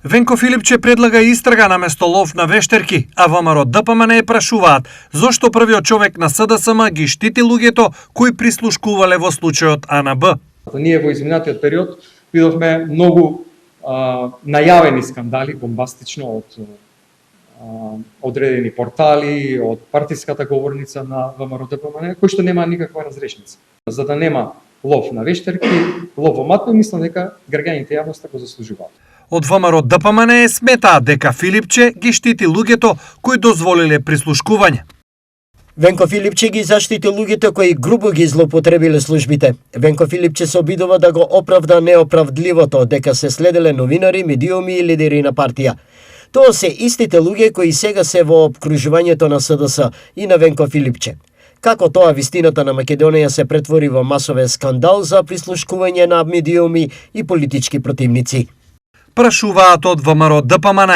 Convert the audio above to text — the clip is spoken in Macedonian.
Венко Филипче предлага истрага на место лов на вештерки, а ВМРО ДПМН прашуваат зошто првиот човек на СДСМ ги штити луѓето кои прислушкувале во случајот АНБ. Ние во изминатиот период видовме многу најавени скандали бомбастично од одредени портали, од партиската говорница на ВМРО ДПМН, кој што нема никаква разрешница. За да нема лов на вештерки, лов во матно, мислам дека граѓаните јавноста го заслужуваат. Од ВМРО ДПМН сметаат дека Филипче ги штити луѓето кои дозволиле прислушкување. Венко Филипче ги заштити луѓето кои грубо ги злоупотребиле службите. Венко Филипче се обидува да го оправда неоправдливото дека се следеле новинари, медиуми и лидери на партија. Тоа се истите луѓе кои сега се во обкружувањето на СДС и на Венко Филипче. Како тоа вистината на Македонија се претвори во масовен скандал за прислушкување на медиуми и политички противници. Прашуваат од ВМРО ДПМН.